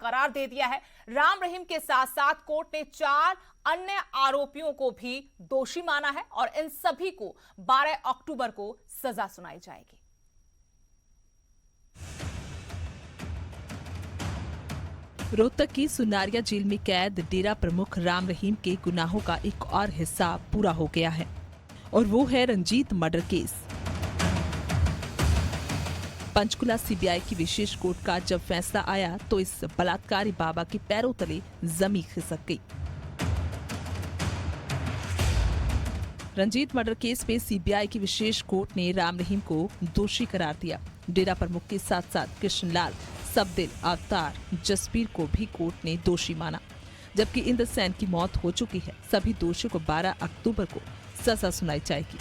करार दे दिया है। राम रहीम के साथ साथ कोर्ट ने 4 अन्य आरोपियों को भी दोषी माना है और इन सभी को 12 अक्टूबर को सजा सुनाई जाएगी। रोहतक की सुनारिया जेल में कैद डेरा प्रमुख राम रहीम के गुनाहों का एक और हिस्सा पूरा हो गया है और वो है Ranjit murder case. Panchkula CBI की विशेष कोर्ट का जब फैसला आया तो इस बलात्कारी बाबा के पैरों तले जमीन खिसक गई। रंजीत मर्डर केस में सीबीआई की विशेष कोर्ट ने राम रहीम को दोषी करार दिया। डेरा प्रमुख के साथ साथ कृष्णलाल, सबदिल, अवतार, जसबीर को भी कोर्ट ने दोषी माना, जबकि इंद्रसेन की मौत हो चुकी है। सभी दोषियों को 12 अक्टूबर को सजा सुनाई जाएगी।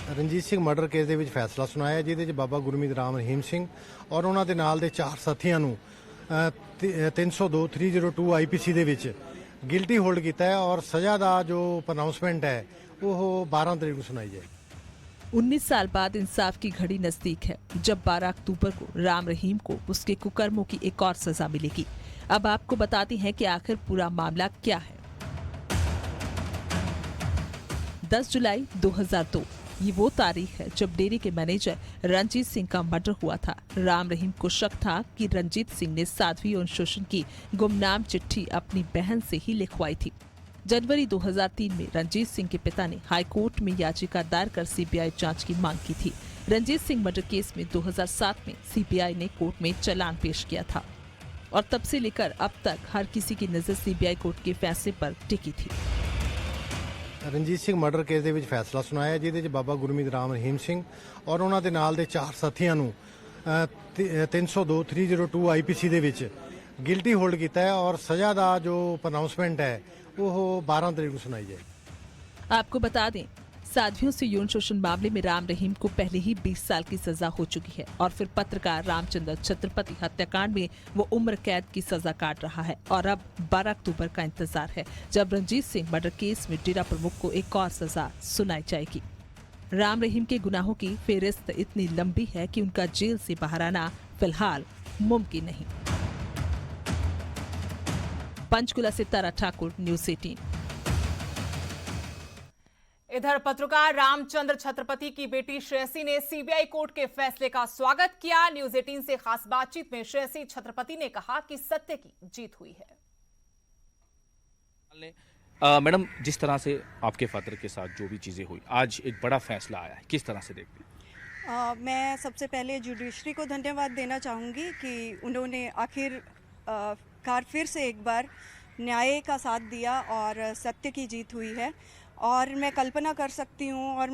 ਰਣਜੀਤ ਸਿੰਘ ਮਰਡਰ ਕੇਸ ਦੇ ਵਿੱਚ ਫੈਸਲਾ ਸੁਣਾਇਆ, ਜਿਹਦੇ ਵਿੱਚ ਬਾਬਾ ਗੁਰਮੀਤ ਰਾਮ ਰਹੀਮ ਸਿੰਘ ਔਰ ਉਹਨਾਂ ਦੇ ਨਾਲ ਦੇ 4 ਸਾਥੀਆਂ ਨੂੰ 302 ਆਈਪੀਸੀ ਦੇ ਵਿੱਚ ਗਿਲਟੀ ਹੋਲਡ ਕੀਤਾ ਹੈ ਔਰ ਸਜ਼ਾ ਦਾ ਜੋ ਪ੍ਰਨਾਉਂਸਮੈਂਟ ਹੈ ਉਹ 12 ਤਰੀਕ ਨੂੰ ਸੁਣਾਈ ਜਾਏਗੀ। 19 साल बाद इंसाफ की घड़ी नजदीक है, जब 12 अक्टूबर को राम रहीम को उसके कुकर्मों की एक और सजा मिलेगी। अब आपको बताते हैं कि आखिर पूरा मामला क्या है। 10 जुलाई 2002 ये वो तारीख है जब डेरे के मैनेजर रंजीत सिंह का मर्डर हुआ था। राम रहीम को शक था कि रंजीत सिंह ने साध्वी और शोषण की गुमनाम चिट्ठी अपनी बहन से ही लिखवाई थी। जनवरी 2003 में रंजीत सिंह के पिता ने हाईकोर्ट में याचिका दायर कर सीबीआई जांच की मांग की थी। रंजीत सिंह मर्डर केस में 2007 में सीबीआई ने कोर्ट में चालान पेश किया था और तब से लेकर अब तक हर किसी की नजर सीबीआई कोर्ट के फैसले पर टिकी थी। ਰਣਜੀਤ ਸਿੰਘ ਮਰਡਰ ਕੇਸ ਦੇ ਵਿੱਚ ਫੈਸਲਾ ਸੁਣਾਇਆ, ਜਿਹਦੇ ਵਿੱਚ ਬਾਬਾ ਗੁਰਮੀਤ ਰਾਮ ਰਹੀਮ ਸਿੰਘ ਔਰ ਉਹਨਾਂ ਦੇ ਨਾਲ ਦੇ 4 ਸਾਥੀਆਂ ਨੂੰ 302 ਆਈਪੀਸੀ ਦੇ ਵਿੱਚ ਗਿਲਟੀ ਹੋਲਡ ਕੀਤਾ ਹੈ ਔਰ ਸਜ਼ਾ ਦਾ ਜੋ ਪ੍ਰਨਾਉਂਸਮੈਂਟ ਹੈ ਉਹ 12 ਤਰੀਕ ਨੂੰ ਸੁਣਾਈ ਜਾਏਗੀ। आपको बता दें, साध्वियों से यौन शोषण मामले में राम रहीम को पहले ही 20 साल की सजा हो चुकी है और फिर पत्रकार रामचंद्र छत्रपति हत्याकांड में वो उम्र कैद की सजा काट रहा है और अब 12 अक्टूबर का इंतजार है, जब रंजीत सिंह मर्डर केस में डेरा प्रमुख को एक और सजा सुनाई जाएगी। राम रहीम के गुनाहों की फेहरिस्त इतनी लंबी है कि उनका जेल से बाहर आना फिलहाल मुमकिन नहीं। पंचकुला से तारा ठाकुर, न्यूज़ 18। इधर पत्रकार रामचंद्र छत्रपति की बेटी श्रेयसी ने सीबीआई कोर्ट के फैसले का स्वागत किया। न्यूज़ 18 से खास बातचीत में श्रेयसी छत्रपति ने कहा कि सत्य की जीत हुई है। मैडम, जिस तरह से आपके फादर के साथ जो भी चीजें हुई, आज एक बड़ा फैसला आया है, किस तरह से देखते हैं? मैं सबसे पहले जुडिशरी को धन्यवाद देना चाहूँगी कि उन्होंने आखिरकार फिर से एक बार न्याय का साथ दिया और सत्य की जीत हुई है। और मैं कल्पना कर सकती हूँ और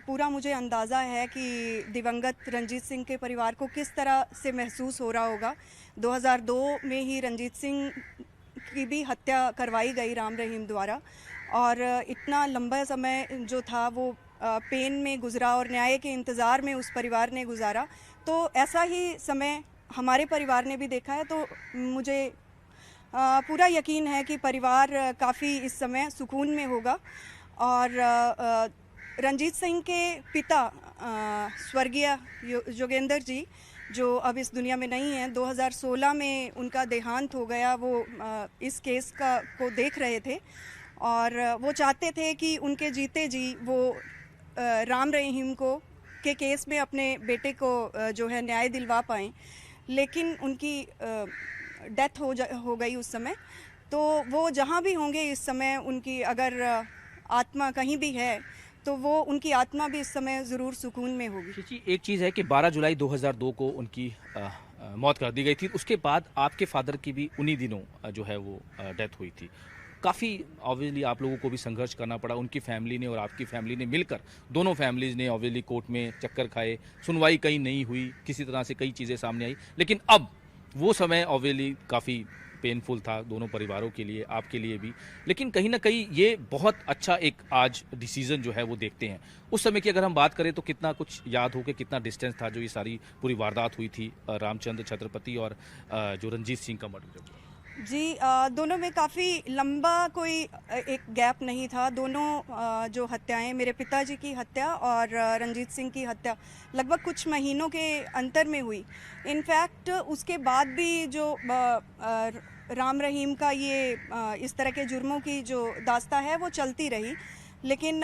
पूरा मुझे अंदाज़ा है कि दिवंगत रंजीत सिंह के परिवार को किस तरह से महसूस हो रहा होगा। 2002 में ही रंजीत सिंह की भी हत्या करवाई गई राम रहीम द्वारा और इतना लंबा समय जो था वो पेन में गुजरा और न्याय के इंतज़ार में उस परिवार ने गुजारा। तो ऐसा ही समय हमारे परिवार ने भी देखा है, तो मुझे पूरा यकीन है कि परिवार काफ़ी इस समय सुकून में होगा। और रंजीत सिंह के पिता स्वर्गीय योगेंद्र जी, जो अब इस दुनिया में नहीं हैं, 2016 में उनका देहांत हो गया। वो इस केस को देख रहे थे और वो चाहते थे कि उनके जीते जी वो राम रहीम के केस में अपने बेटे को जो है न्याय दिलवा पाएँ, लेकिन उनकी डेथ हो गई उस समय। तो वो जहाँ भी होंगे इस समय, उनकी अगर आत्मा कहीं भी है तो वो उनकी आत्मा भी इस समय ज़रूर सुकून में होगी। एक चीज़ है कि 12 जुलाई 2002 को उनकी मौत कर दी गई थी। उसके बाद आपके फादर की भी उन्हीं दिनों जो है वो डेथ हुई थी। काफ़ी ऑब्वियसली आप लोगों को भी संघर्ष करना पड़ा। उनकी फैमिली ने और आपकी फैमिली ने मिलकर, दोनों फैमिलीज़ ने ऑब्वियसली कोर्ट में चक्कर खाए, सुनवाई कहीं नहीं हुई, किसी तरह से कई चीज़ें सामने आई। लेकिन अब वो समय ऑब्वियसली काफ़ी पेनफुल था दोनों परिवारों के लिए, आपके लिए भी। लेकिन कहीं ना कहीं ये बहुत अच्छा एक आज डिसीजन जो है वो देखते हैं। उस समय की अगर हम बात करें तो कितना कुछ याद हो कि कितना डिस्टेंस था जो ये सारी पूरी वारदात हुई थी रामचंद्र छत्रपति और जो रंजीत सिंह का मर्डर जब हुआ? जी, दोनों में काफ़ी लंबा कोई एक गैप नहीं था। दोनों जो हत्याएं, मेरे पिताजी की हत्या और रंजीत सिंह की हत्या लगभग कुछ महीनों के अंतर में हुई। इनफैक्ट उसके बाद भी जो राम रहीम का ये इस तरह के जुर्मों की जो दास्ता है वो चलती रही। लेकिन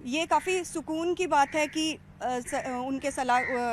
ये काफ़ी सुकून की बात है कि उनके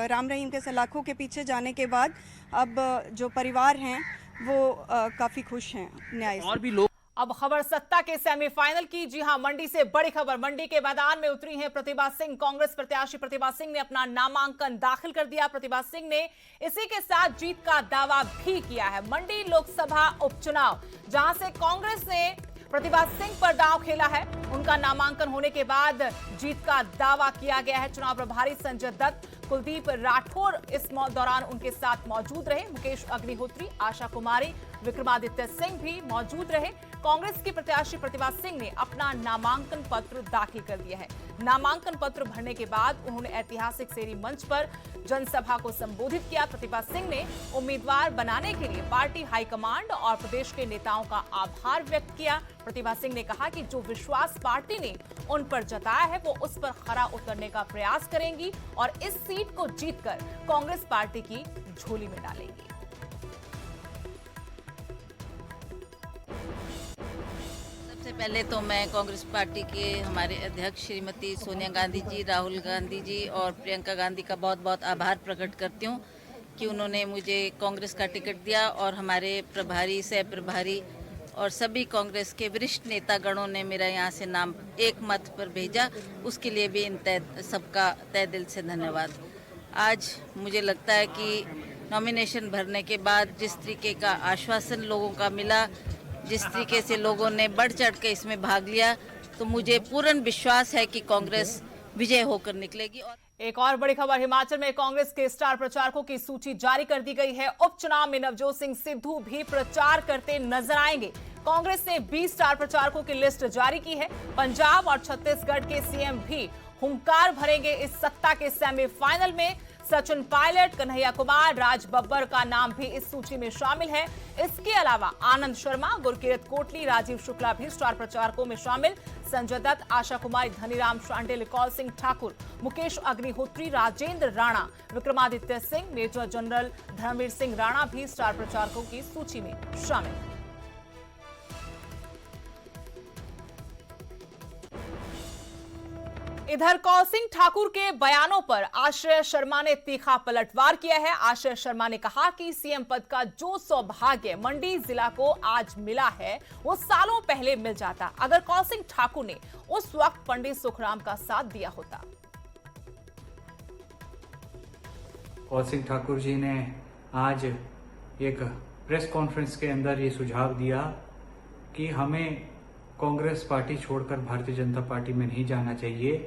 राम रहीम के सलाखों के पीछे जाने के बाद अब जो परिवार हैं वो काफी खुश हैं न्याय से। और भी लोग अब खबर सत्ता के सेमीफाइनल की। जी हां, मंडी से बड़ी खबर। मंडी के मैदान में उतरी हैं प्रतिभा सिंह। कांग्रेस प्रत्याशी प्रतिभा सिंह ने अपना नामांकन दाखिल कर दिया। प्रतिभा सिंह ने इसी के साथ जीत का दावा भी किया है। मंडी लोकसभा उपचुनाव जहां से कांग्रेस ने प्रतिभा सिंह पर दांव खेला है, उनका नामांकन होने के बाद जीत का दावा किया गया है। चुनाव प्रभारी संजय दत्त, कुलदीप राठौर इस दौरान उनके साथ मौजूद रहे। मुकेश अग्निहोत्री, आशा कुमारी, विक्रमादित्य सिंह भी मौजूद रहे। कांग्रेस की प्रत्याशी प्रतिभा सिंह ने अपना नामांकन पत्र दाखिल कर दिया है। नामांकन पत्र भरने के बाद उन्होंने ऐतिहासिक सेरी मंच पर जनसभा को संबोधित किया। प्रतिभा सिंह ने उम्मीदवार बनाने के लिए पार्टी हाईकमांड और प्रदेश के नेताओं का आभार व्यक्त किया। प्रतिभा सिंह ने कहा कि जो विश्वास पार्टी ने उन पर जताया है वो उस पर खरा उतरने का प्रयास करेंगी और इस सीट को जीतकर कांग्रेस पार्टी की झोली में डालेंगी। सबसे पहले तो मैं कांग्रेस पार्टी के हमारे अध्यक्ष श्रीमती सोनिया गांधी जी, राहुल गांधी जी और प्रियंका गांधी का बहुत बहुत आभार प्रकट करती हूँ कि उन्होंने मुझे कांग्रेस का टिकट दिया और हमारे प्रभारी, सह प्रभारी और सभी कांग्रेस के वरिष्ठ नेतागणों ने मेरा यहाँ से नाम एक मत पर भेजा। उसके लिए भी इन सबका तहे दिल से धन्यवाद। आज मुझे लगता है कि नॉमिनेशन भरने के बाद जिस तरीके का आश्वासन लोगों का मिला, जिस तरीके से लोगों ने बढ़ चढ़ के इसमें भाग लिया, तो मुझे पूर्ण विश्वास है कि कांग्रेस विजय होकर निकलेगी। और एक और बड़ी खबर, हिमाचल में कांग्रेस के स्टार प्रचारकों की सूची जारी कर दी गई है। उपचुनाव में नवजोत सिंह सिद्धू भी प्रचार करते नजर आएंगे। कांग्रेस ने 20 स्टार प्रचारकों की लिस्ट जारी की है। पंजाब और छत्तीसगढ़ के सीएम भी हुंकार भरेंगे इस सत्ता के सेमीफाइनल में। सचिन पायलट, कन्हैया कुमार, राज बब्बर का नाम भी इस सूची में शामिल है। इसके अलावा आनंद शर्मा, गुरकीरत कोटली, राजीव शुक्ला भी स्टार प्रचारकों में शामिल। संजय दत्त, आशा कुमारी, धनीराम शांडिल, कौल सिंह ठाकुर, मुकेश अग्निहोत्री, राजेंद्र राणा, विक्रमादित्य सिंह, मेजर जनरल धर्मवीर सिंह राणा भी स्टार प्रचारकों की सूची में शामिल है। इधर कौल सिंह ठाकुर के बयानों पर आश्रय शर्मा ने तीखा पलटवार किया है। आश्रय शर्मा ने कहा कि सीएम पद का जो सौभाग्य मंडी जिला को आज मिला है वो सालों पहले मिल जाता अगर कौल सिंह ठाकुर ने उस वक्त पंडित सुखराम का साथ दिया होता। कौल सिंह ठाकुर जी ने आज एक प्रेस कॉन्फ्रेंस के अंदर ये सुझाव दिया कि हमें कांग्रेस पार्टी छोड़कर भारतीय जनता पार्टी में नहीं जाना चाहिए।